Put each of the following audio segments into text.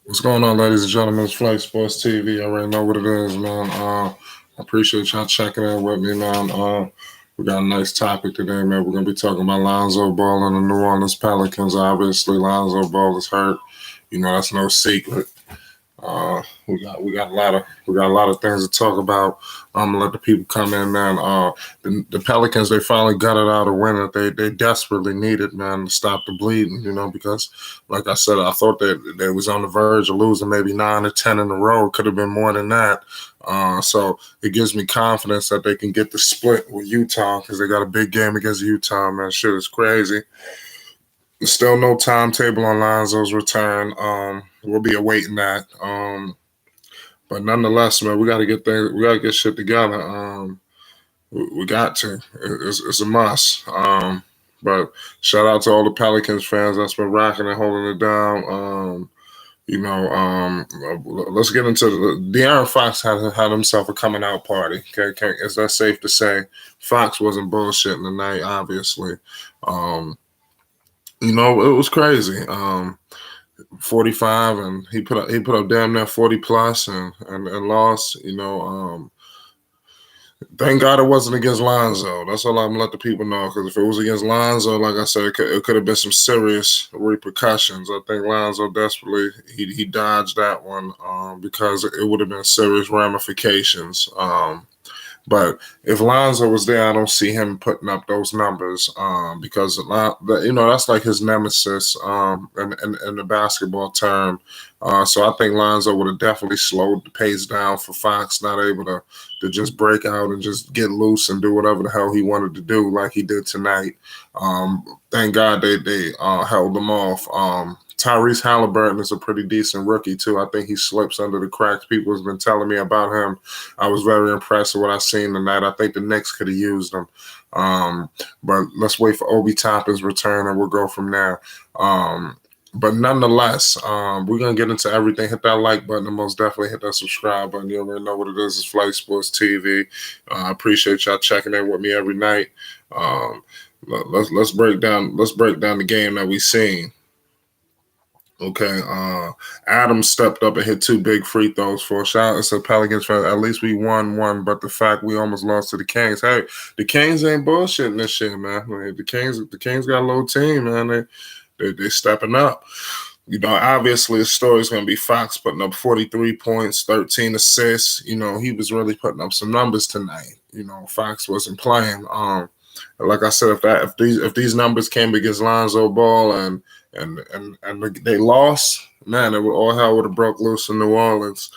What's going on, ladies and gentlemen? It's Flight Sports TV. I already know what it is, man. I appreciate y'all checking in with me, man. We got a nice topic today, man. We're gonna be talking about Lonzo Ball and the New Orleans Pelicans. Obviously, Lonzo Ball is hurt. That's no secret. We got a lot of things to talk about. I'm gonna let the people come in, man. The Pelicans, they finally got it out a win that they desperately needed, man, to stop the bleeding. Because like I said, I thought that they was on the verge of losing maybe 9 or 10 in a row. Could have been more than that. So it gives me confidence that they can get the split with Utah because they got a big game against Utah, man. Shit is crazy. There's still no timetable on Lonzo's return. We'll be awaiting that. But nonetheless, man, we got to get things. We got to get shit together. We got to. It's a must. But shout out to all the Pelicans fans that's been rocking and holding it down. Let's get into De'Aaron Fox had himself a coming out party. Okay, is that safe to say? Fox wasn't bullshitting tonight, obviously. It was crazy. 45, and he put up damn near 40 plus and lost. Thank God it wasn't against Lonzo. That's all I'm gonna let the people know. Because if it was against Lonzo, like I said, it could have been some serious repercussions. I think Lonzo desperately he dodged that one because it would have been serious ramifications. But if Lonzo was there, I don't see him putting up those numbers because that's like his nemesis in the basketball term. So I think Lonzo would have definitely slowed the pace down for Fox, not able to just break out and just get loose and do whatever the hell he wanted to do like he did tonight. Thank God they held him off. Tyrese Halliburton is a pretty decent rookie, too. I think he slips under the cracks. People have been telling me about him. I was very impressed with what I seen tonight. I think the Knicks could have used him. But let's wait for Obi Toppin's return, and we'll go from there. But nonetheless, we're going to get into everything. Hit that like button and most definitely hit that subscribe button. You already know what it is. It's Flight Sports TV. I appreciate y'all checking in with me every night. Let's break down the game that we seen. Okay, Adam stepped up and hit 2 big free throws for a shout. It's a Pelicans fan. At least we won one, but the fact we almost lost to the Kings. Hey, the Kings ain't bullshitting this shit, man. The Kings got a low team, man. They stepping up. Obviously the story's gonna be Fox putting up 43 points, 13 assists. He was really putting up some numbers tonight. Fox wasn't playing. Like I said, if these numbers came against Lonzo Ball and they lost, man, all hell would have broke loose in New Orleans.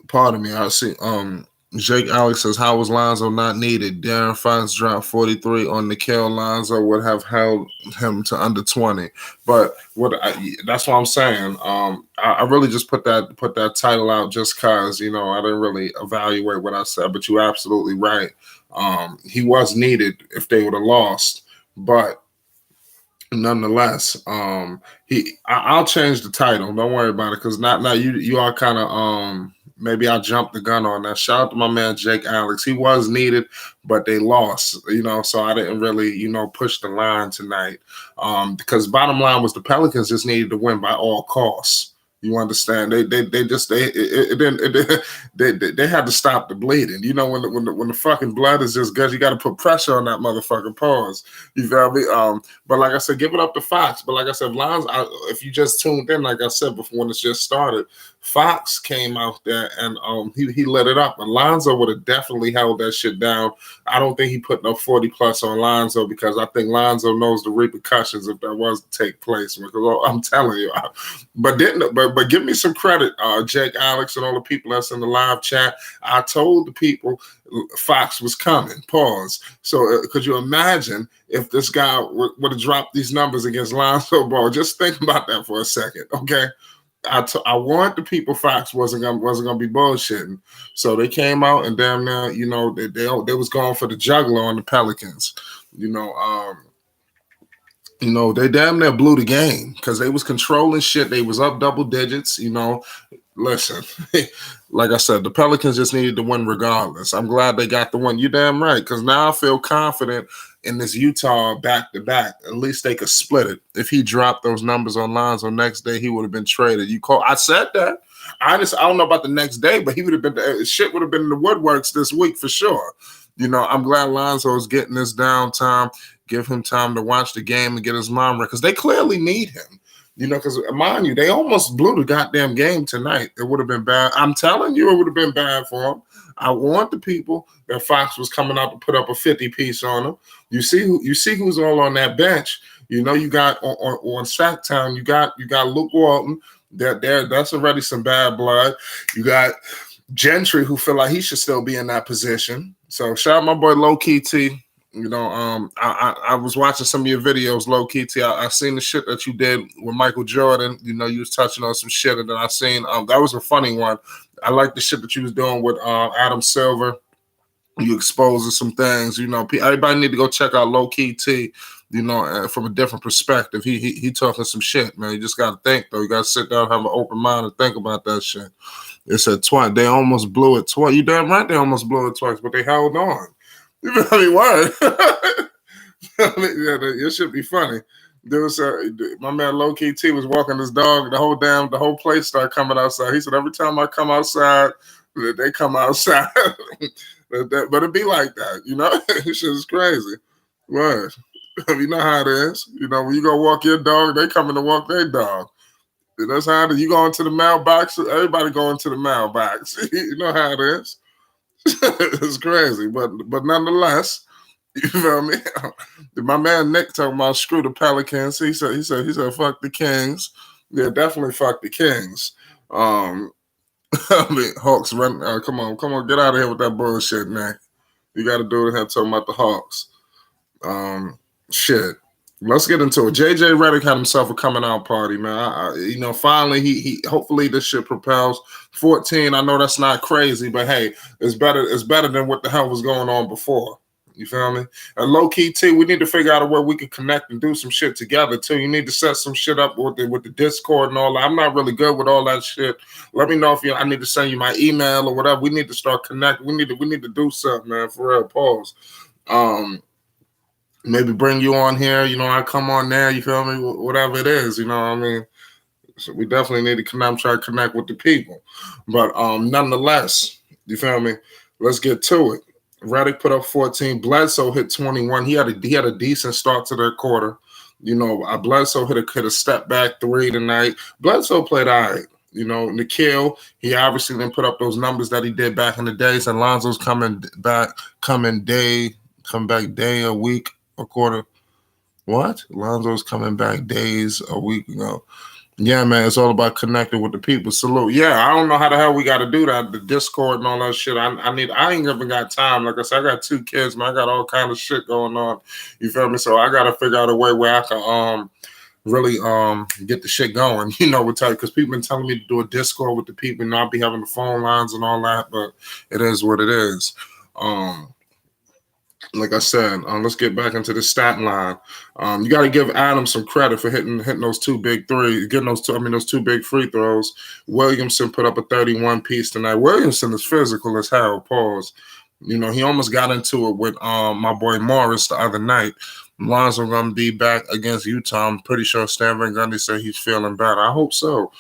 Pardon me. I see. Jake Alex says, "How was Lonzo not needed? De'Aaron Fox dropped 43 on Nickel. Lonzo would have held him to under 20." But that's what I'm saying. I really just put that title out just cause I didn't really evaluate what I said. But you're absolutely right. He was needed if they would have lost, but nonetheless, I'll change the title. Don't worry about it, because now you are kind of maybe I jumped the gun on that. Shout out to my man Jake Alex. He was needed, but they lost. So I didn't really push the line tonight. Because bottom line was the Pelicans just needed to win by all costs. You understand? They had to stop the bleeding. When the fucking blood is just good, you got to put pressure on that motherfucking pause. You feel me? But like I said, give it up to Fox. But like I said, if you just tuned in, like I said before when it just started, Fox came out there and he lit it up. And Lonzo would have definitely held that shit down. I don't think he put no 40 plus on Lonzo because I think Lonzo knows the repercussions if that was to take place. Because I'm telling you, but give me some credit, Jake Alex and all the people that's in the live chat. I told the people Fox was coming. Pause. So could you imagine if this guy would have dropped these numbers against Lonzo Ball? Just think about that for a second, okay? I warned the people Fox wasn't gonna be bullshitting, so they came out and damn near, they was going for the juggler on the Pelicans, they damn near blew the game because they was controlling shit. They was up double digits, Listen, like I said, the Pelicans just needed to win regardless. I'm glad they got the win. You're damn right, because now I feel confident in this Utah back-to-back. At least they could split it. If he dropped those numbers on Lonzo next day, he would have been traded. I said that. I don't know about the next day, but he would have been shit would have been in the woodworks this week for sure. I'm glad Lonzo is getting this downtime. Give him time to watch the game and get his mind right, because they clearly need him. Because mind you, they almost blew the goddamn game tonight. It would have been bad. I'm telling you, it would have been bad for them. I warned the people that Fox was coming out to put up a 50-piece on them. You see who's all on that bench. You got on Sacktown, you got Luke Walton. That's already some bad blood. You got Gentry, who feel like he should still be in that position. So shout out my boy Low Key T. I was watching some of your videos, Low Key T. I seen the shit that you did with Michael Jordan. You was touching on some shit, and then I seen that was a funny one. I like the shit that you was doing with Adam Silver. You exposing some things. Everybody need to go check out Low Key T. From a different perspective. He talking some shit, man. You just got to think though. You got to sit down, have an open mind, and think about that shit. It said twice. They almost blew it twice. You damn right. They almost blew it twice, but they held on. You feel me? Word. It should be funny. There was my man Low Key T was walking his dog. The whole place started coming outside. He said every time I come outside, they come outside. But it be like that, This shit is crazy. Word. You know how it is. When you go walk your dog, they coming to walk their dog. That's how it is. You go into the mailbox, everybody go into the mailbox. You know how it is. It's crazy, but nonetheless, you feel me? My man Nick talking about screw the Pelicans. He said fuck the Kings. Yeah, definitely fuck the Kings. Hawks run. Come on, get out of here with that bullshit, man. You got to do it. Talking about the Hawks. Shit. Let's get into it. JJ Redick had himself a coming out party, man. Finally, he hopefully this shit propels 14. I know that's not crazy, but hey, it's better than what the hell was going on before. You feel me? And Low Key T, we need to figure out a way we can connect and do some shit together too. You need to set some shit up with the Discord and all that. I'm not really good with all that shit. Let me know if I need to send you my email or whatever. We need to start connecting. We need to do something, man. For real, pause. Maybe bring you on here, I come on there, you feel me? Whatever it is, what I mean? So we definitely need to try to connect with the people. But nonetheless, you feel me? Let's get to it. Redick put up 14. Bledsoe hit 21. He had a decent start to their quarter. Bledsoe hit a step back 3 tonight. Bledsoe played all right. Nikhil, he obviously didn't put up those numbers that he did back in the days. And Lonzo's coming back day, a week, a quarter. What? Lonzo's coming back days, a week ago. Yeah, man, it's all about connecting with the people. Salute. Yeah, I don't know how the hell we got to do that. The Discord and all that shit. I ain't even got time. Like I said, I got 2 kids, man. I got all kind of shit going on. You feel me? So I got to figure out a way where I can really get the shit going. Because people been telling me to do a Discord with the people and not be having the phone lines and all that. But it is what it is. Like I said, let's get back into the stat line. You got to give Adam some credit for hitting those 2 big threes, getting those 2 big free throws. Williamson put up a 31 piece tonight. Williamson is physical as hell. Pause. He almost got into it with my boy Morris the other night. Lonzo gonna be back against Utah. I'm pretty sure Stan Van Gundy said he's feeling better. I hope so.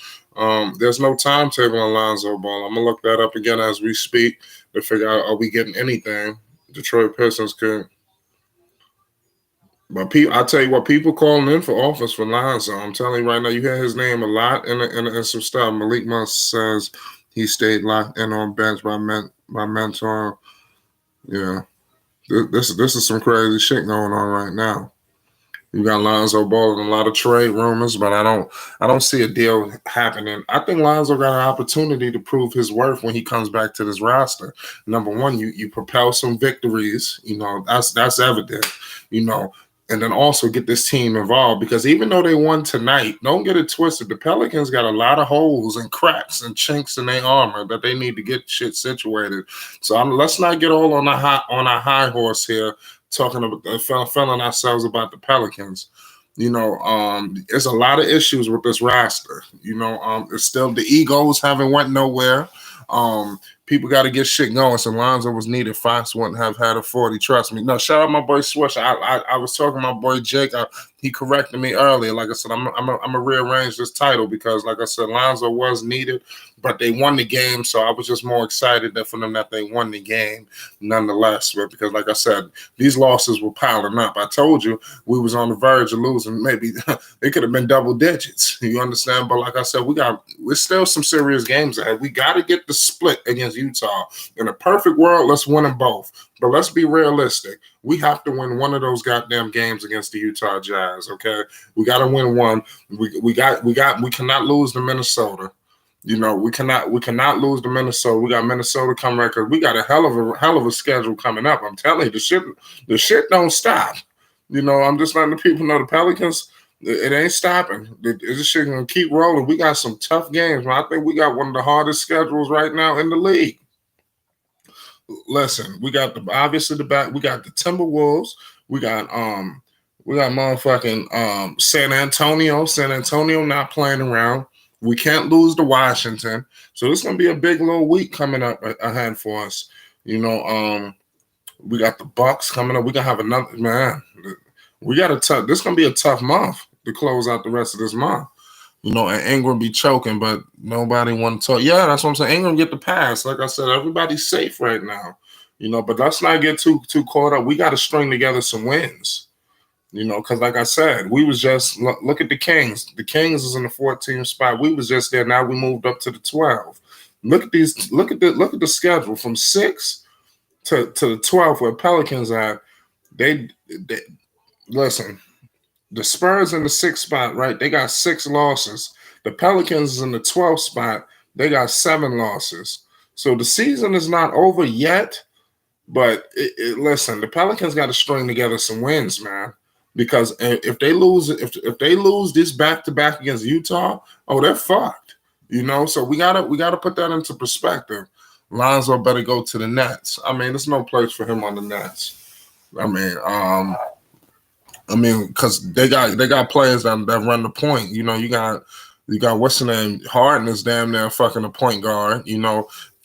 There's no timetable on Lonzo Ball. I'm gonna look that up again as we speak to figure out are we getting anything. Detroit Pistons could. But I tell you what, people calling in for offers for Lonzo. I'm telling you right now, you hear his name a lot in some stuff. Malik Monk says he stayed locked in on bench by mentor. Yeah, this is some crazy shit going on right now. You got Lonzo Ball and a lot of trade rumors, but I don't see a deal happening. I think Lonzo got an opportunity to prove his worth when he comes back to this roster. Number one, you propel some victories. That's evident. And then also get this team involved, because even though they won tonight, don't get it twisted. The Pelicans got a lot of holes and cracks and chinks in their armor that they need to get shit situated. So let's not get all on our high horse here, talking about feeling ourselves about the Pelicans. There's a lot of issues with this roster. It's still the egos haven't went nowhere. People got to get shit going. So Lonzo was needed. Fox wouldn't have had a 40. Trust me. No, shout out my boy Swish. I was talking to my boy Jake. He corrected me earlier. Like I said, I'm gonna rearrange this title because, like I said, Lonzo was needed, but they won the game. So I was just more excited for them that they won the game, nonetheless. But because, like I said, these losses were piling up. I told you we was on the verge of losing. Maybe it could have been double digits. You understand? But like I said, we're still some serious games ahead. We got to get the split against Utah. In a perfect world, let's win them both. But let's be realistic. We have to win one of those goddamn games against the Utah Jazz. Okay, we got to win one. We cannot lose to Minnesota. We cannot lose to Minnesota. We got Minnesota coming right because we got a hell of a schedule coming up. I'm telling you, the shit don't stop. I'm just letting the people know the Pelicans. It ain't stopping. This shit gonna keep rolling. We got some tough games. Man. I think we got one of the hardest schedules right now in the league. Listen, we got obviously the back. We got the Timberwolves. We got motherfucking San Antonio. San Antonio not playing around. We can't lose to Washington. So this is gonna be a big little week coming up ahead for us. We got the Bucks coming up. We gonna have another man. We got a tough. This is gonna be a tough month to close out the rest of this month. And Ingram be choking, but nobody want to talk. Yeah, that's what I'm saying. Ingram get the pass. Like I said, everybody's safe right now. But let's not get too caught up. We got to string together some wins. Because like I said, we was just look at the Kings. The Kings is in the 14th spot. We was just there. Now we moved up to the 12. Look at these. Look at the schedule from 6 to the 12 where Pelicans are. They listen. The Spurs in the 6th spot, right? They got 6 losses. The Pelicans is in the 12th spot. They got 7 losses. So the season is not over yet. But listen, the Pelicans got to string together some wins, man. Because if they lose this back-to-back against Utah, they're fucked. So we gotta put that into perspective. Lonzo better go to the Nets. I mean, there's no place for him on the Nets. Because they got players that run the point. You got what's the name? Harden is damn near fucking a point guard.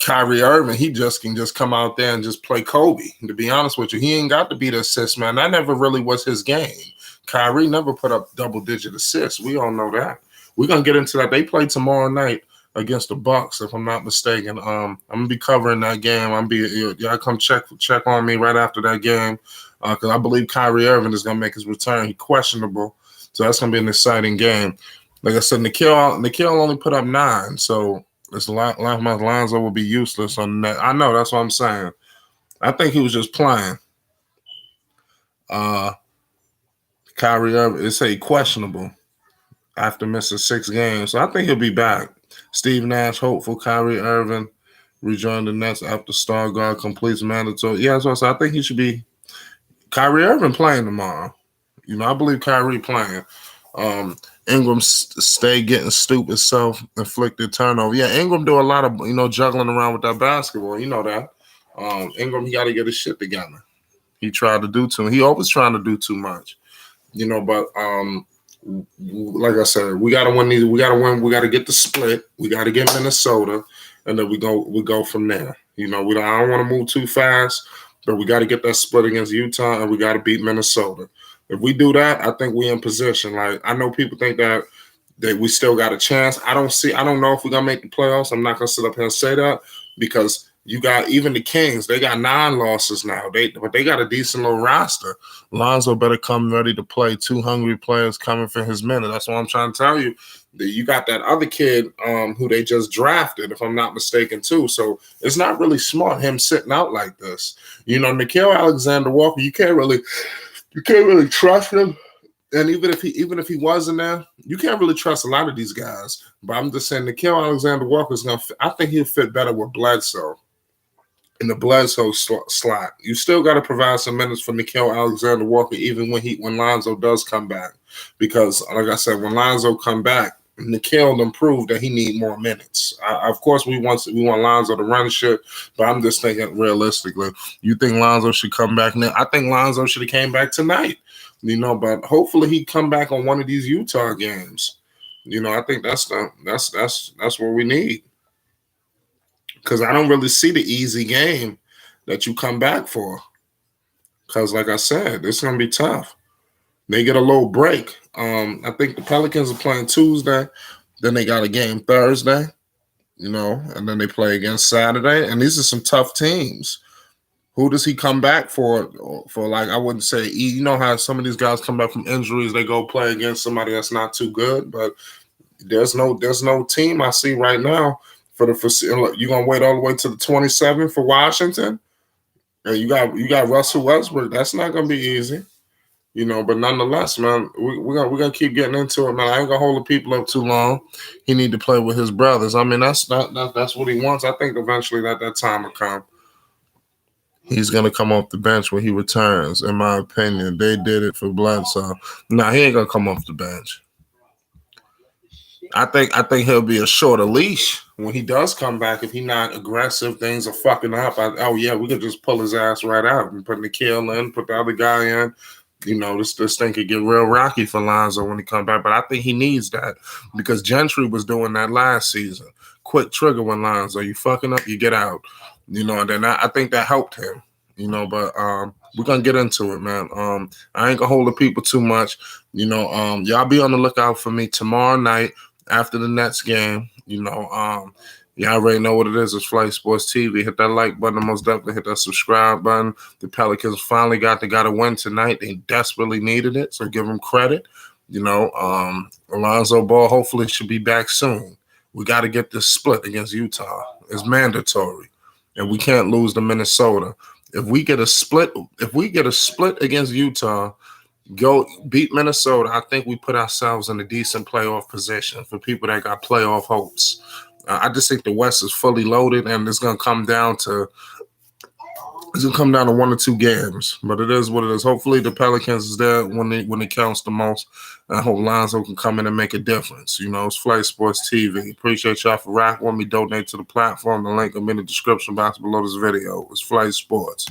Kyrie Irving, he can just come out there and just play Kobe. To be honest with you, he ain't got to be the assist man. That never really was his game. Kyrie never put up double-digit assists. We all know that. We're gonna get into that. They play tomorrow night against the Bucks, if I'm not mistaken. I'm gonna be covering that game. Y'all come check on me right after that game. Because I believe Kyrie Irving is going to make his return. He's questionable. So that's going to be an exciting game. Like I said, Nikhil only put up 9. So it's a lot of my Lonzo will be useless on that. I know. That's what I'm saying. I think he was just playing. Kyrie Irving, it's questionable after missing 6 games. So I think he'll be back. Steve Nash, hopeful. Kyrie Irving rejoin the Nets after star guard completes mandatory. Yeah, so I think he should be. Kyrie Irving playing tomorrow. I believe Kyrie playing. Ingram stay getting stupid self-inflicted turnover. Yeah, Ingram do a lot of, juggling around with that basketball. You know that. Ingram, he got to get his shit together. He tried to do too. He always trying to do too much. But like I said, we got to win these. We got to win. We got to get the split. We got to get Minnesota, and then we go from there. I don't want to move too fast. But we got to get that split against Utah, and we got to beat Minnesota. If we do that, I think we're in position. Like, I know people think that we still got a chance. I don't know if we're going to make the playoffs. I'm not going to sit up here and say that because you got even the Kings. They got 9 losses now. But they got a decent little roster. Lonzo better come ready to play. 2 hungry players coming for his minute. That's what I'm trying to tell you. You got that other kid who they just drafted, if I'm not mistaken, too. So it's not really smart him sitting out like this. Nickeil Alexander-Walker, you can't really trust him. And even if he wasn't there, you can't really trust a lot of these guys. But I'm just saying, Nickeil Alexander-Walker is gonna. I think he'll fit better with Bledsoe in the Bledsoe slot. You still got to provide some minutes for Nickeil Alexander-Walker, even when Lonzo does come back, because like I said, when Lonzo come back, Nickeil improved that he need more minutes. Of course, we want Lonzo to run shit, but I'm just thinking realistically. You think Lonzo should come back now? I think Lonzo should have came back tonight. But hopefully he come back on one of these Utah games. I think that's what we need. Because I don't really see the easy game that you come back for. Because like I said, it's gonna be tough. They get a little break. I think the Pelicans are playing Tuesday. Then they got a game Thursday. And then they play again Saturday. And these are some tough teams. Who does he come back for? For like, I wouldn't say, how some of these guys come back from injuries, they go play against somebody that's not too good. But there's no team I see right now for the. You're gonna wait all the way to the 27th for Washington, and you got Russell Westbrook. That's not gonna be easy. But nonetheless, man, we're gonna keep getting into it, man. I ain't gonna hold the people up too long. He need to play with his brothers. I mean, that's what he wants. I think eventually that time will come. He's gonna come off the bench when he returns. In my opinion, they did it for Bledsoe. Nah, he ain't gonna come off the bench. I think he'll be a shorter leash when he does come back. If he's not aggressive, things are fucking up. We could just pull his ass right out and put Nikhil in, put the other guy in. This thing could get real rocky for Lonzo when he comes back. But I think he needs that because Gentry was doing that last season. Quick trigger when Lonzo, you fucking up, you get out. And then I think that helped him. But we're gonna get into it, man. I ain't gonna hold the people too much. Y'all be on the lookout for me tomorrow night after the Nets game. Y'all already know what it is. It's Flight Sports TV. Hit that like button. Most definitely hit that subscribe button. The Pelicans finally got a win tonight. They desperately needed it, so give them credit. Lonzo Ball hopefully should be back soon. We got to get this split against Utah. It's mandatory, and we can't lose to Minnesota. If we get a split against Utah, go beat Minnesota, I think we put ourselves in a decent playoff position for people that got playoff hopes. I just think the West is fully loaded, and it's gonna come down to one or two games. But it is what it is. Hopefully, the Pelicans is there when it counts the most. I hope Lonzo can come in and make a difference. It's Flight Sports TV. Appreciate y'all for rocking with me. Donate to the platform. The link will be in the description box below this video. It's Flight Sports.